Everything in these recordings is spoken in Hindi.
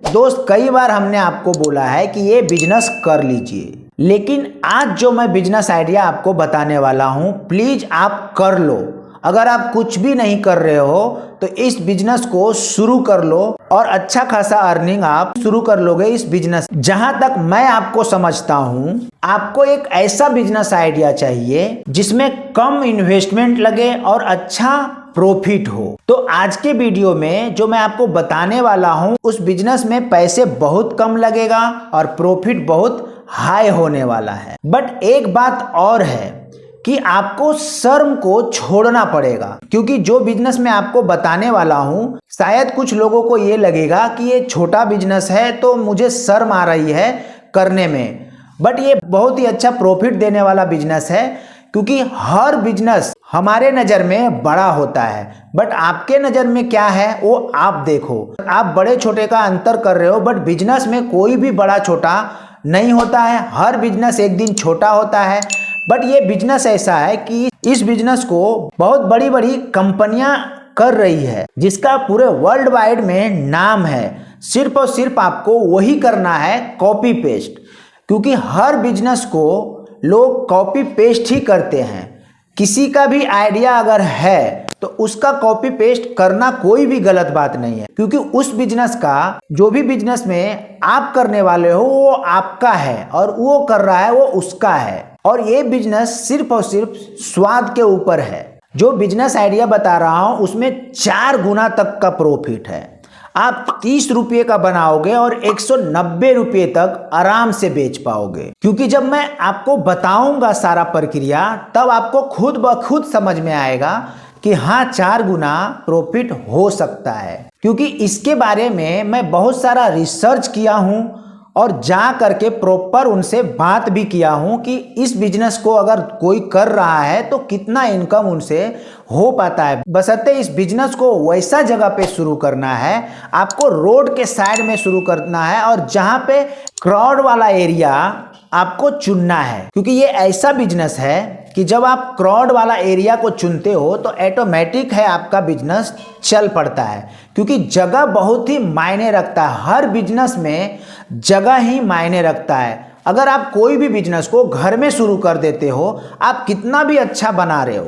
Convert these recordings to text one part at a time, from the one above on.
दोस्त, कई बार हमने आपको बोला है कि ये बिजनेस कर लीजिए, लेकिन आज जो मैं बिजनेस आइडिया आपको बताने वाला हूं, प्लीज आप कर लो। अगर आप कुछ भी नहीं कर रहे हो तो इस बिजनेस को शुरू कर लो और अच्छा खासा अर्निंग आप शुरू कर लोगे इस बिजनेस। जहां तक मैं आपको समझता हूं, आपको एक ऐसा बिजनेस आइडिया चाहिए जिसमें कम इन्वेस्टमेंट लगे और अच्छा प्रॉफिट हो। तो आज के वीडियो में जो मैं आपको बताने वाला हूं, उस बिजनेस में पैसे बहुत कम लगेगा और प्रॉफिट बहुत हाई होने वाला है। बट एक बात और है कि आपको शर्म को छोड़ना पड़ेगा, क्योंकि जो बिजनेस मैं आपको बताने वाला हूं, शायद कुछ लोगों को ये लगेगा कि ये छोटा बिजनेस है तो मुझे शर्म आ रही है करने में। बट ये बहुत ही अच्छा प्रॉफिट देने वाला बिजनेस है, क्योंकि हर बिजनेस हमारे नज़र में बड़ा होता है, बट आपके नज़र में क्या है वो आप देखो। आप बड़े छोटे का अंतर कर रहे हो, बट बिजनेस में कोई भी बड़ा छोटा नहीं होता है। हर बिजनेस एक दिन छोटा होता है। बट ये बिजनेस ऐसा है कि इस बिजनेस को बहुत बड़ी बड़ी कंपनियां कर रही है, जिसका पूरे वर्ल्ड वाइड में नाम है। सिर्फ और सिर्फ आपको वही करना है, कॉपी पेस्ट। क्योंकि हर बिजनेस को लोग कॉपी पेस्ट ही करते हैं। किसी का भी आइडिया अगर है तो उसका कॉपी पेस्ट करना कोई भी गलत बात नहीं है, क्योंकि उस बिजनेस का जो भी बिजनेस में आप करने वाले हो वो आपका है और वो कर रहा है वो उसका है। और ये बिजनेस सिर्फ और सिर्फ स्वाद के ऊपर है। जो बिजनेस आइडिया बता रहा हूं उसमें 4 गुना तक का प्रॉफिट है। आप 30 रुपये का बनाओगे और 190 रुपये तक आराम से बेच पाओगे। क्योंकि जब मैं आपको बताऊंगा सारा प्रक्रिया, तब आपको खुद ब खुद समझ में आएगा कि हाँ, 4 गुना प्रॉफिट हो सकता है। क्योंकि इसके बारे में मैं बहुत सारा रिसर्च किया हूं और जा करके प्रॉपर उनसे बात भी किया हूं कि इस बिजनेस को अगर कोई कर रहा है तो कितना इनकम उनसे हो पाता है। बशर्ते इस बिजनेस को वैसा जगह पे शुरू करना है, आपको रोड के साइड में शुरू करना है और जहां पे क्राउड वाला एरिया आपको चुनना है। क्योंकि ये ऐसा बिजनेस है कि जब आप क्राउड वाला एरिया को चुनते हो तो ऑटोमेटिक है आपका बिजनेस चल पड़ता है। क्योंकि जगह बहुत ही मायने रखता है। हर बिजनेस में जगह ही मायने रखता है। अगर आप कोई भी बिजनेस को घर में शुरू कर देते हो, आप कितना भी अच्छा बना रहे हो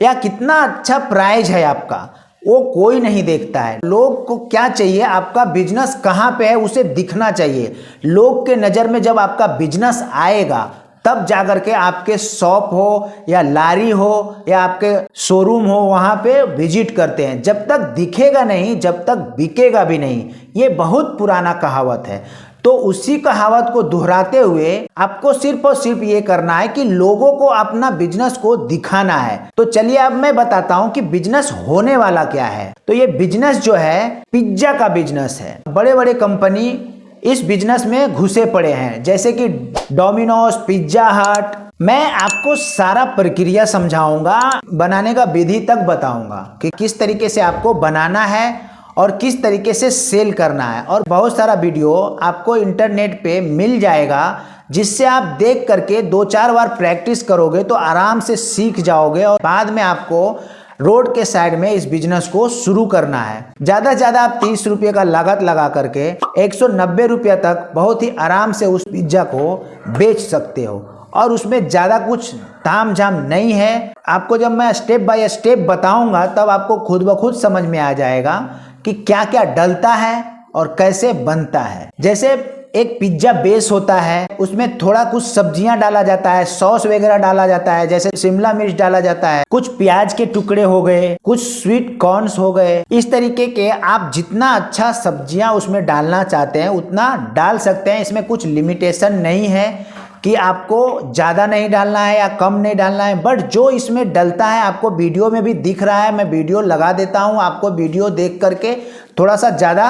या कितना अच्छा प्राइस है आपका, वो कोई नहीं देखता है। लोग को क्या चाहिए, आपका बिजनेस कहाँ पे है उसे दिखना चाहिए। लोग के नज़र में जब आपका बिजनेस आएगा तब जाकर के आपके शॉप हो या लारी हो या आपके शोरूम हो, वहाँ पे विजिट करते हैं। जब तक दिखेगा नहीं, जब तक बिकेगा भी नहीं। ये बहुत पुराना कहावत है। तो उसी कहावत को दोहराते हुए आपको सिर्फ और सिर्फ ये करना है कि लोगों को अपना बिजनेस को दिखाना है। तो चलिए अब मैं बताता हूँ कि बिजनेस होने वाला क्या है। तो ये बिजनेस जो है पिज्जा का बिजनेस है। बड़े बड़े कंपनी इस बिजनेस में घुसे पड़े हैं, जैसे कि डोमिनोज, पिज्जा हट। मैं आपको सारा प्रक्रिया समझाऊंगा, बनाने का विधि तक बताऊंगा कि किस तरीके से आपको बनाना है और किस तरीके से सेल करना है। और बहुत सारा वीडियो आपको इंटरनेट पे मिल जाएगा, जिससे आप देख करके 2-4 बार प्रैक्टिस करोगे तो आराम से सीख जाओगे और बाद में आपको रोड के साइड में इस बिजनेस को शुरू करना है। ज़्यादा से ज़्यादा आप 30 रुपये का लागत लगा करके 190 रुपये तक बहुत ही आराम से उस पिज्ज़ा को बेच सकते हो। और उसमें ज़्यादा कुछ ताम झाम नहीं है। आपको जब मैं स्टेप बाय स्टेप बताऊंगा तब आपको खुद ब खुद समझ में आ जाएगा कि क्या क्या डलता है और कैसे बनता है। जैसे एक पिज्जा बेस होता है, उसमें थोड़ा कुछ सब्जियां डाला जाता है, सॉस वगैरह डाला जाता है, जैसे शिमला मिर्च डाला जाता है, कुछ प्याज के टुकड़े हो गए, कुछ स्वीट कॉर्न्स हो गए। इस तरीके के आप जितना अच्छा सब्जियां उसमें डालना चाहते हैं उतना डाल सकते हैं। इसमें कुछ लिमिटेशन नहीं है कि आपको ज़्यादा नहीं डालना है या कम नहीं डालना है। बट जो इसमें डलता है आपको वीडियो में भी दिख रहा है। मैं वीडियो लगा देता हूँ, आपको वीडियो देख करके थोड़ा सा ज़्यादा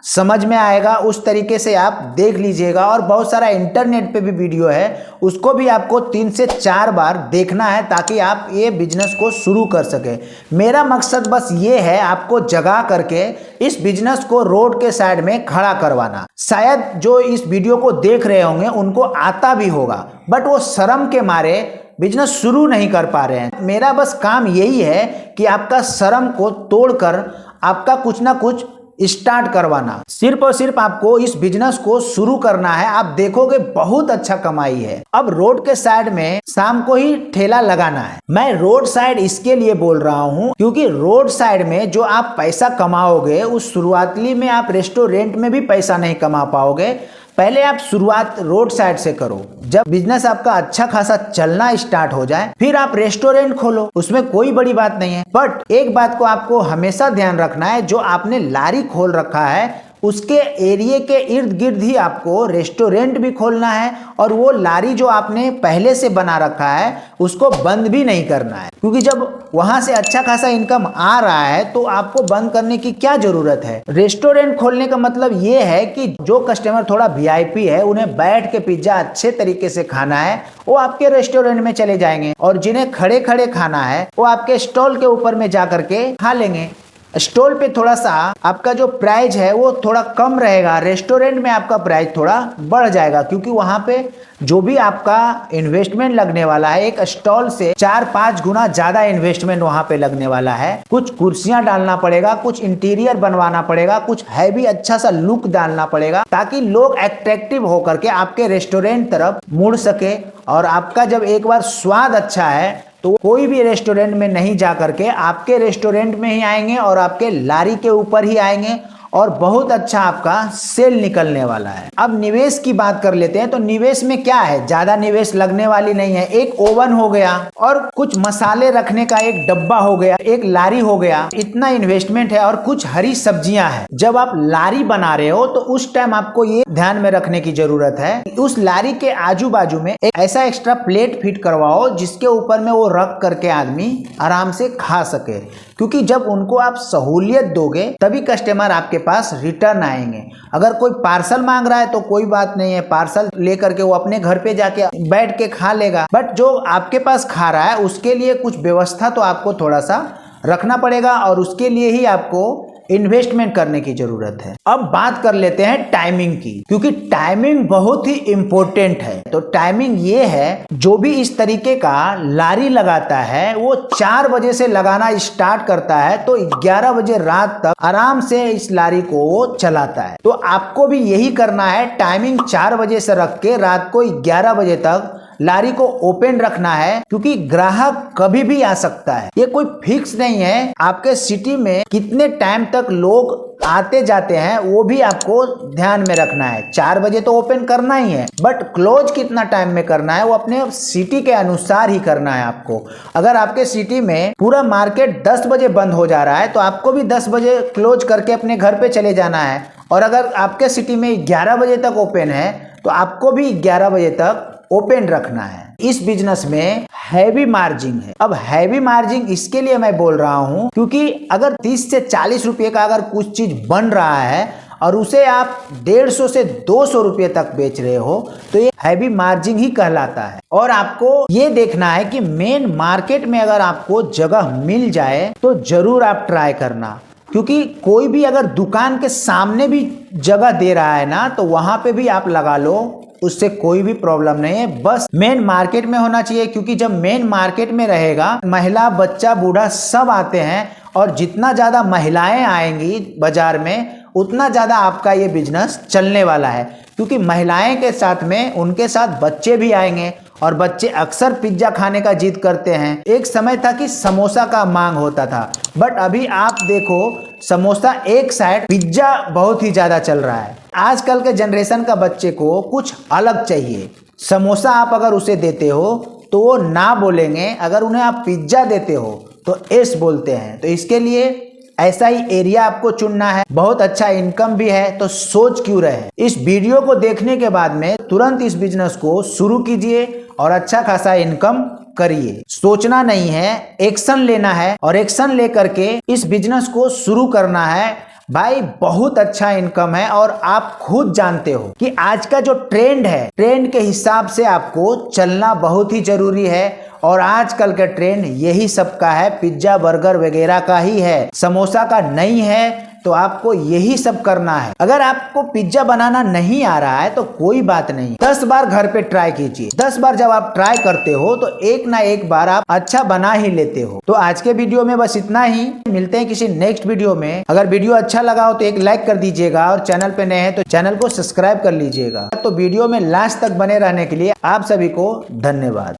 समझ में आएगा। उस तरीके से आप देख लीजिएगा। और बहुत सारा इंटरनेट पे भी वीडियो है, उसको भी आपको 3 से 4 बार देखना है ताकि आप ये बिजनेस को शुरू कर सके। मेरा मकसद बस ये है, आपको जगा करके इस बिजनेस को रोड के साइड में खड़ा करवाना। शायद जो इस वीडियो को देख रहे होंगे उनको आता भी होगा, बट वो शर्म के मारे बिजनेस शुरू नहीं कर पा रहे हैं। मेरा बस काम यही है कि आपका शर्म को तोड़कर आपका कुछ ना कुछ स्टार्ट करवाना। सिर्फ और सिर्फ आपको इस बिजनेस को शुरू करना है, आप देखोगे बहुत अच्छा कमाई है। अब रोड के साइड में शाम को ही ठेला लगाना है। मैं रोड साइड इसके लिए बोल रहा हूँ क्योंकि रोड साइड में जो आप पैसा कमाओगे उस शुरुआती में आप रेस्टोरेंट में भी पैसा नहीं कमा पाओगे। पहले आप शुरुआत रोड साइड से करो, जब बिजनेस आपका अच्छा खासा चलना स्टार्ट हो जाए फिर आप रेस्टोरेंट खोलो, उसमें कोई बड़ी बात नहीं है। बट एक बात को आपको हमेशा ध्यान रखना है, जो आपने लारी खोल रखा है उसके एरिया के इर्द गिर्द ही आपको रेस्टोरेंट भी खोलना है, और वो लारी जो आपने पहले से बना रखा है उसको बंद भी नहीं करना है, क्योंकि जब वहां से अच्छा खासा इनकम आ रहा है तो आपको बंद करने की क्या जरूरत है। रेस्टोरेंट खोलने का मतलब ये है कि जो कस्टमर थोड़ा वीआईपी है, उन्हें बैठ के पिज्जा अच्छे तरीके से खाना है, वो आपके रेस्टोरेंट में चले जाएंगे, और जिन्हें खड़े खड़े खाना है वो आपके स्टॉल के ऊपर में जा करके खा लेंगे। स्टॉल पे थोड़ा सा आपका जो प्राइस है वो थोड़ा कम रहेगा, रेस्टोरेंट में आपका प्राइस थोड़ा बढ़ जाएगा, क्योंकि वहां पे जो भी आपका इन्वेस्टमेंट लगने वाला है एक स्टॉल से 4-5 गुना ज्यादा इन्वेस्टमेंट वहां पे लगने वाला है। कुछ कुर्सियां डालना पड़ेगा, कुछ इंटीरियर बनवाना पड़ेगा, कुछ हैवी अच्छा सा लुक डालना पड़ेगा, ताकि लोग अट्रैक्टिव होकर के आपके रेस्टोरेंट तरफ मुड़ सके। और आपका जब एक बार स्वाद अच्छा है तो कोई भी रेस्टोरेंट में नहीं जा करके आपके रेस्टोरेंट में ही आएंगे और आपके लारी के ऊपर ही आएंगे, और बहुत अच्छा आपका सेल निकलने वाला है। अब निवेश की बात कर लेते हैं, तो निवेश में क्या है, ज्यादा निवेश लगने वाली नहीं है। एक ओवन हो गया और कुछ मसाले रखने का एक डब्बा हो गया, एक लारी हो गया, इतना इन्वेस्टमेंट है, और कुछ हरी सब्जियां हैं। जब आप लारी बना रहे हो तो उस टाइम आपको ये ध्यान में रखने की जरूरत है, उस लारी के आजू बाजू में एक ऐसा एक्स्ट्रा प्लेट फिट करवाओ जिसके ऊपर में वो रख करके आदमी आराम से खा सके, क्योंकि जब उनको आप सहूलियत दोगे तभी कस्टमर आपके पास रिटर्न आएंगे। अगर कोई पार्सल मांग रहा है तो कोई बात नहीं है, पार्सल लेकर के वो अपने घर पे जाके बैठ के खा लेगा, बट जो आपके पास खा रहा है उसके लिए कुछ व्यवस्था तो आपको थोड़ा सा रखना पड़ेगा, और उसके लिए ही आपको इन्वेस्टमेंट करने की जरूरत है। अब बात कर लेते हैं टाइमिंग की, क्योंकि टाइमिंग बहुत ही इंपॉर्टेंट है। तो टाइमिंग ये है, जो भी इस तरीके का लारी लगाता है वो 4 बजे से लगाना स्टार्ट करता है तो 11 बजे रात तक आराम से इस लारी को वो चलाता है। तो आपको भी यही करना है, टाइमिंग 4 बजे से रख के रात को 11 बजे तक लारी को ओपन रखना है, क्योंकि ग्राहक कभी भी आ सकता है, ये कोई फिक्स नहीं है। आपके सिटी में कितने टाइम तक लोग आते जाते हैं वो भी आपको ध्यान में रखना है। 4 बजे तो ओपन करना ही है, बट क्लोज कितना टाइम में करना है वो अपने सिटी के अनुसार ही करना है आपको। अगर आपके सिटी में पूरा मार्केट 10 बजे बंद हो जा रहा है तो आपको भी 10 बजे क्लोज करके अपने घर पे चले जाना है, और अगर आपके सिटी में 11 बजे तक ओपन है तो आपको भी 11 बजे तक ओपन रखना है। इस बिजनेस में हैवी मार्जिन है। अब हैवी मार्जिन इसके लिए मैं बोल रहा हूं क्योंकि अगर 30 से 40 रुपए का अगर कुछ चीज बन रहा है और उसे आप 150 से 200 रुपए तक बेच रहे हो तो ये हैवी मार्जिन ही कहलाता है। और आपको ये देखना है कि मेन मार्केट में अगर आपको जगह मिल जाए तो जरूर आप ट्राई करना, क्योंकि कोई भी अगर दुकान के सामने भी जगह दे रहा है ना तो वहां पे भी आप लगा लो, उससे कोई भी प्रॉब्लम नहीं है। बस मेन मार्केट में होना चाहिए, क्योंकि जब मेन मार्केट में रहेगा महिला बच्चा बूढ़ा सब आते हैं, और जितना ज्यादा महिलाएं आएंगी बाजार में उतना ज्यादा आपका ये बिजनेस चलने वाला है, क्योंकि महिलाएं के साथ में उनके साथ बच्चे भी आएंगे, और बच्चे अक्सर पिज्जा खाने का जिद करते हैं। एक समय था कि समोसा का मांग होता था, बट अभी आप देखो समोसा एक साइड, पिज्जा बहुत ही ज्यादा चल रहा है। आजकल के जनरेशन का बच्चे को कुछ अलग चाहिए। समोसा आप अगर उसे देते हो तो वो ना बोलेंगे, अगर उन्हें आप पिज्जा देते हो तो एस बोलते हैं। तो इसके लिए ऐसा ही एरिया आपको चुनना है, बहुत अच्छा इनकम भी है, तो सोच क्यों रहे। इस वीडियो को देखने के बाद में तुरंत इस बिजनेस को शुरू कीजिए और अच्छा खासा इनकम करिए। सोचना नहीं है, एक्शन लेना है, और एक्शन लेकर के इस बिजनेस को शुरू करना है। भाई बहुत अच्छा इनकम है, और आप खुद जानते हो कि आज का जो ट्रेंड है, ट्रेंड के हिसाब से आपको चलना बहुत ही जरूरी है। और आजकल का ट्रेंड यही सब का है, पिज्जा बर्गर वगैरह का ही है, समोसा का नहीं है। तो तो आपको यही सब करना है। अगर आपको पिज्जा बनाना नहीं आ रहा है तो कोई बात नहीं, 10 बार घर पे ट्राई कीजिए। 10 बार जब आप ट्राई करते हो तो एक ना एक बार आप अच्छा बना ही लेते हो। तो आज के वीडियो में बस इतना ही, मिलते हैं किसी नेक्स्ट वीडियो में। अगर वीडियो अच्छा लगा हो तो एक लाइक कर दीजिएगा और चैनल पे नए हैं तो चैनल को सब्सक्राइब कर लीजिएगा। तो वीडियो में लास्ट तक बने रहने के लिए आप सभी को धन्यवाद।